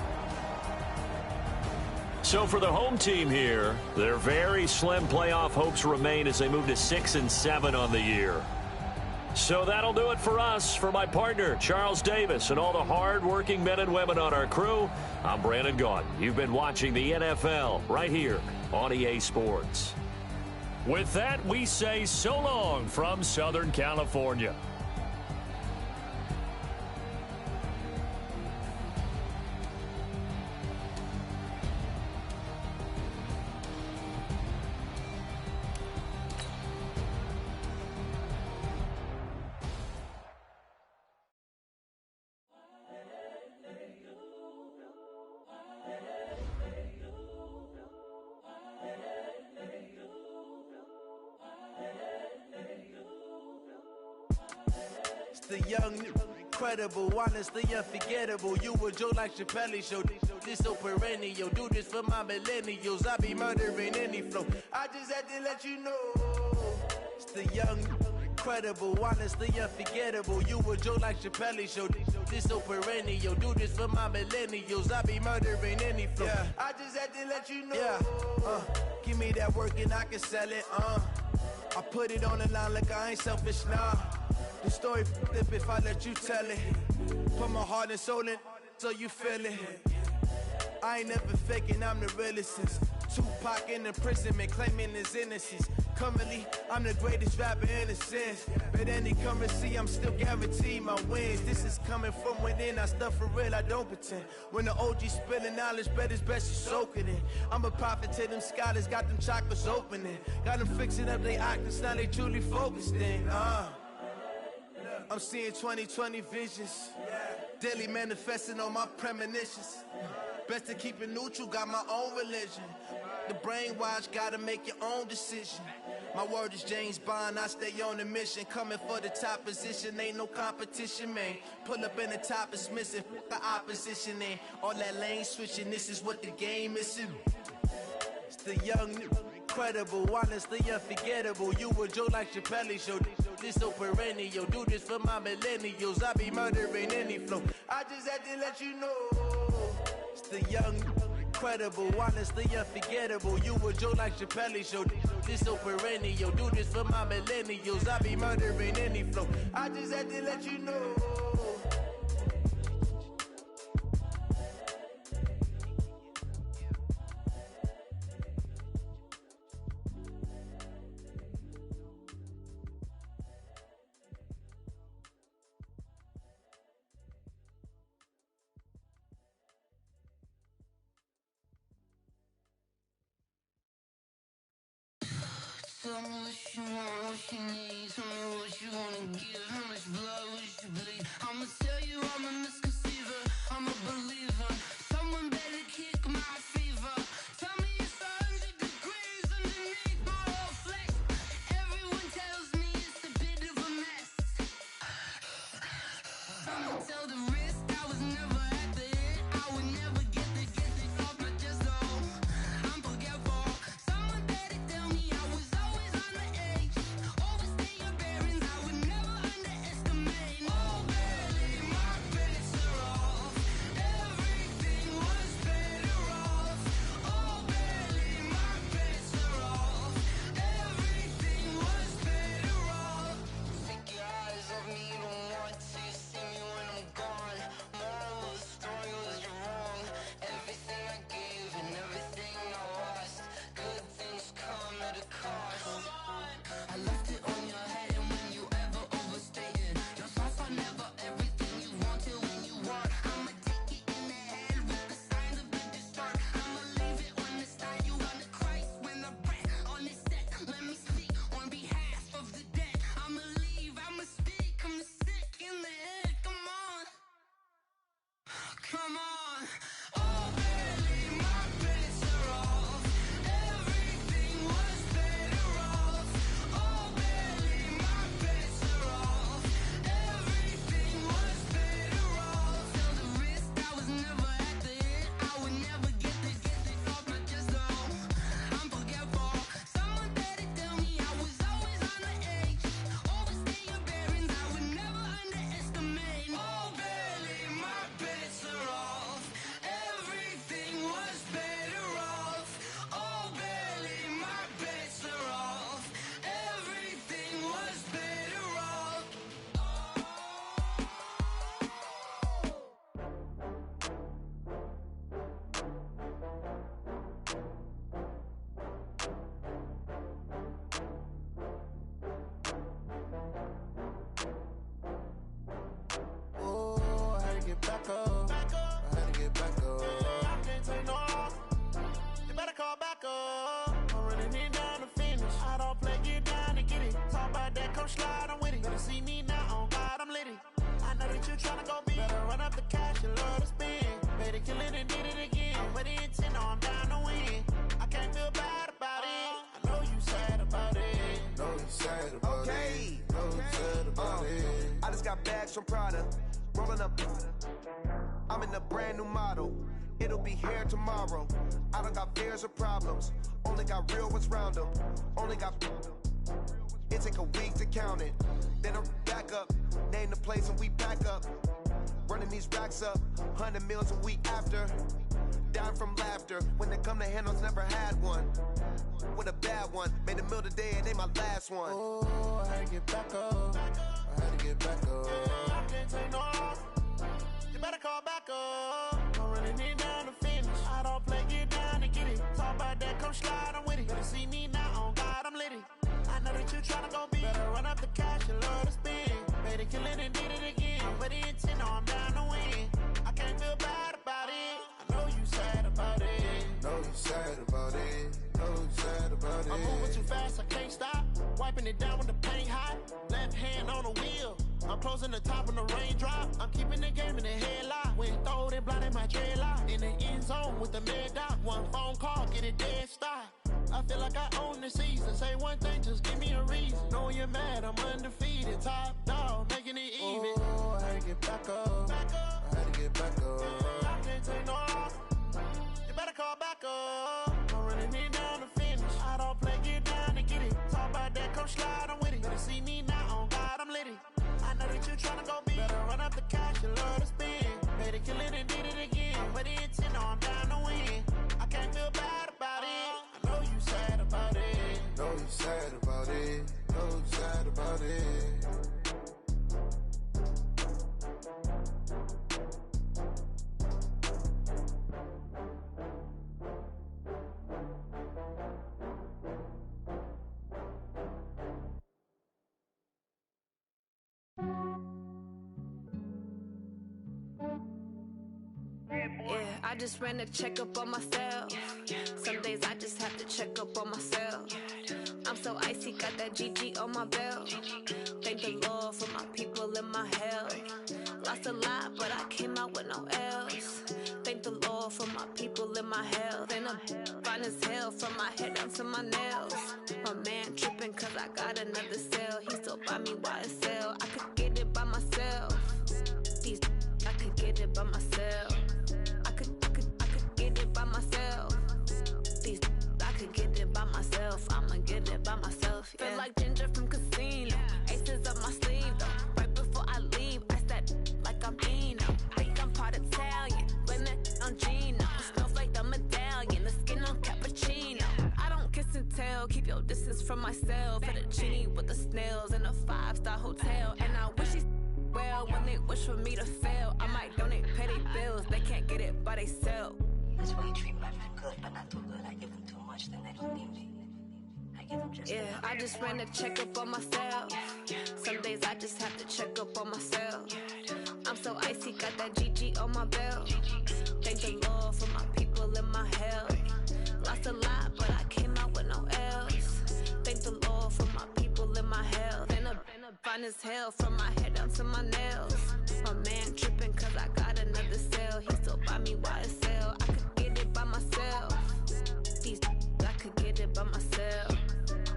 So for the home team here, their very slim playoff hopes remain as they move to 6 and 7 on the year. So that'll do it for us. For my partner, Charles Davis, and all the hard-working men and women on our crew, I'm Brandon Gaudin. You've been watching the NFL right here on EA Sports. With that, we say so long from Southern California.
The young, incredible, honestly unforgettable. You a Joe like Chappelle show. This so perennial. Do this for my millennials. I be murdering any flow. I just had to let you know. It's the young, incredible, honestly unforgettable. You a Joe like Chappelle show. This so perennial. Do this for my millennials. I be murdering any flow. Yeah. I just had to let you know. Yeah. Give me that work and I can sell it. I put it on the line like I ain't selfish, nah. The story flip if I let you tell it. Put my heart and soul in so you feel it. I ain't never faking, I'm the realest since Tupac in imprisonment, claiming his innocence. Currently, I'm the greatest rapper in a sense. But any currency, I'm still guaranteed my wins. This is coming from within, I stuff for real, I don't pretend. When the OG spilling knowledge, bet it's best you soak it in. I'm a prophet to them scholars, got them chakras opening. Got them fixing up their octaves, now they truly focused in. I'm seeing 2020 visions. Daily manifesting on my premonitions. Best to keep it neutral, got my own religion. The brainwash, gotta make your own decision. My word is James Bond, I stay on a mission. Coming for the top position, ain't no competition, man. Pull up in the top is missing, the opposition in. All that lane switching, this is what the game is. It's the young, incredible, honestly unforgettable. You a joke like Chappelle show. This so perennial, do this for my millennials. I be murdering any flow. I just had to let you know. It's the young, incredible, honestly unforgettable. You a joke like Chappelle show. This so perennial, do this for my millennials. I be murdering any flow. I just had to let you know.
Tell me what you want, what you need. Tell me what you wanna give. How much blood would you bleed? I'ma tell you I'm a misconceiver. I'm a believer. Someone better kick my fever. Tell me it's 100 degrees underneath my whole flesh. Everyone tells me it's a bit of a mess. I'ma tell the risk I was never at the end. I would never get this off my chest though. I'm forgetful. Someone better tell me I was always on the edge. Overstay your bearings, I would never underestimate. Oh, barely, my bets are off. Everything was better off. Oh, barely, my bets are off. Everything was better off. Take your eyes off me, you don't want to see me when I'm gone. Moral of the story was you're wrong. Everything I gave and everything I lost. Good things come at a cost. I left it on your head, and when you ever overstay it, your thoughts are never everything you wanted when you want. I'ma take it in the head with the signs of the distort. I'ma leave it on the side. You on the Christ when I breath on this set. Let me speak on behalf of the dead. I'ma leave, I'ma speak. I'm sick in the head. Come on, come on. Oh, barely, my bets are off. Everything was better off. Oh, barely, my bets are off. Everything was better off. Tell the risk I was never at the end. I would never get this off my chest though. I'm forgetful. Someone better tell me I was always on the edge. Overstay your bearings, I would never underestimate. Oh, barely, my bets are off. Everything was better off. Oh, barely, my bets are off. Everything was better off.
Oh, I had to get back up. I had to get back up. I can't take no loss. You better call back up. I'm running it down to finish. I don't play, get down and get it. Talk about that, come slide, I'm with it. Better see me now, on God, I'm litty. I know that you tryna go big. Better run up the cash, you love to spend. Better kill it and did it again. I'm with the intent, no, I'm down to win. I can't feel bad about it. I know you sad about it.
Know you sad about it. Know you sad about it.
I just got bags from Prada, rolling up. I'm in a brand new model. It'll be here tomorrow. I don't got fears or problems. Only got real ones round them. Only got. It take a week to count it. Then I'm back up. Name the place and we back up. Running these racks up. 100 meals a week after. Down from laughter. When they come to handles, never had one. With a bad one. Made a meal today and ain't my last one.
Oh, I had to get back up. I had to get back up. I can't take no loss. You better call back up. I'm running it down to finish. I don't play, get down and get it. Talk about that, come slide, I'm with it. Better see me now, on God, I'm litty. that you tryna go be. Better run up the cash and love to spend. Made it, kill it, and did it again. But the intent, no, I'm down to win. I can't feel bad about it. I know you sad about it.
Know you sad about it. Know you sad about it.
I'm moving too fast, I can't stop. Wiping it down when the paint hot. Left hand on the wheel. I'm closing the top when the raindrop. I'm keeping the game in the headlock. When throwed and blinded my dreadlock. In the end zone with the mad dot. One phone call, get it dead stop. I feel like I own the season. Say one thing, just give me a reason. Know you're mad, I'm undefeated. Top dog, making it even.
Oh, I had to get back up.
Back up.
I had to get back up.
I can't take no loss. You better call back up. I'm running it down to finish. I don't play, get down to get it. Talk about that, come slide, I'm with it. Better see me now, on God, I'm lit it. I know that you tryna go be. Better run up the cash and love to spend. Made it, kill it, and did it again. But the intent, no, I'm down to win. I can't feel bad about it. I know you sad about it.
Know you sad about it. Know you sad about it.
Yeah, I just ran a checkup on myself. Some days I just have to check up on myself. I'm so icy, got that GG on my belt. Thank the Lord for my people in my health. Lost a lot, but I came out with no L's. Thank the Lord for my people in my health. And I'm fine as hell from my head down to my nails. My man tripping cause I got another cell. He still buy me YSL. I could get it by myself. These I could get it by myself. I could get it by myself. These I could get it by myself. I'ma get it by myself. Yeah. Feel like Ginger from Casino. Aces up my sleeve though. Right before I leave, I said like I'm Eno. Think I'm part Italian. Blame it on Gino. Snowflake the medallion. The skin on cappuccino. I don't kiss and tell. Keep your distance from myself. Fettuccine with the snails in a 5-star hotel. And I wish he's well when they wish for me to fail. I might donate petty bills. They can't get it by they sell.
That's why you treat my men good, but not too good. I give them too much, then they don't need me. I give them just
yeah, I just ran a checkup on myself. Some days I just have to check up on myself. I'm so icy, got that GG on my belt. Thank the Lord for my people in my health. Lost a lot, but I came out with no L's. Thank the Lord for my people in my health. And I'm fine as hell from my head down to my nails. My man tripping cause I got another cell. He still buy me YSL. I could get it by myself. These I could get it by myself.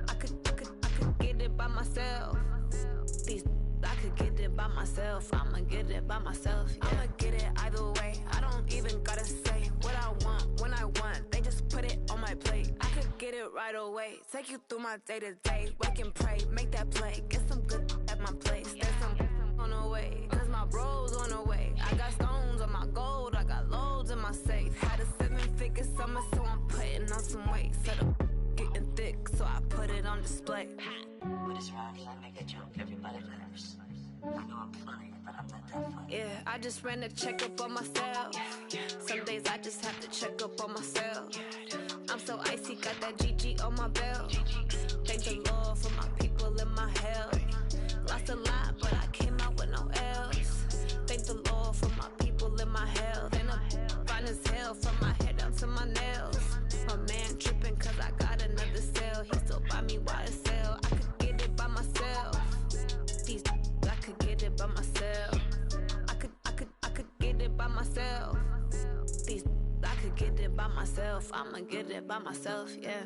I could get it by myself. These I could get it by myself. I'ma get it by myself. Yeah. I'ma get it either way. I don't even gotta say what I want when I want. They just put it on my plate. I could get it right away. Take you through my day to day. Wake and pray, make that play. Get some good at my place. There's some on the way. Cause my bros on the way. I got stones on my gold. I got loads in my safe. Had a 7-figure summer, so I'm putting on some weight. Set up getting thick, so I put it on display.
With this round, I make a joke. Everybody laughs. I know I'm funny, but I'm not that funny.
Yeah, I just ran a checkup on myself. Some days I just have to check up on myself. I'm so icy, got that GG on my belt. Thank the Lord for my people in my health. Lost a lot, but I came out with no L's. Thank the Lord for my people in my health. And I'm fine as hell from my head down to my nails. My man tripping cause I got another cell. He still buy me YSL. I could get it by myself. These I could get it by myself. I could get it by myself. These I could get it by myself. I'ma get it by myself, yeah.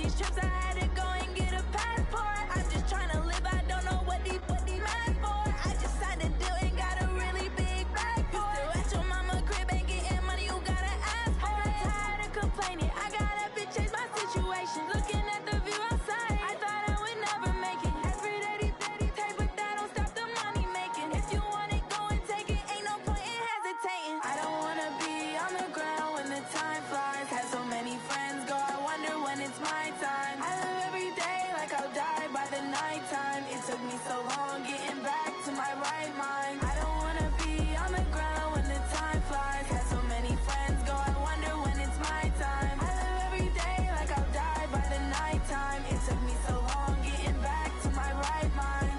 these trips, I had to go and get a passport. I'm just trying to live, I don't know what these mad for. I just signed a deal and got a really big bag for it. Still at your mama crib, ain't getting money, you gotta ask for it. I'm tired of complaining, I gotta change my situation. Looking at the view outside, I thought I would never make it. Every day they take, but that don't stop the money making. If you want it, go and take it, ain't no point in hesitating. I don't wanna be on the ground when the time flies. Had so many friends go, I wonder when it's my time. I live every day like I'll die by the nighttime. It took me so long getting back to my right mind. I don't wanna be on the ground when the time flies. Had so many friends go, I wonder when it's my time. I live every day like I'll die by the nighttime. It took me so long getting back to my right mind.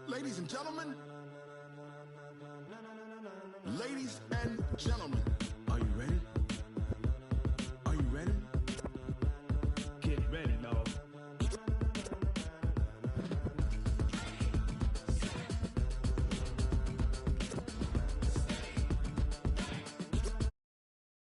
Ladies and gentlemen,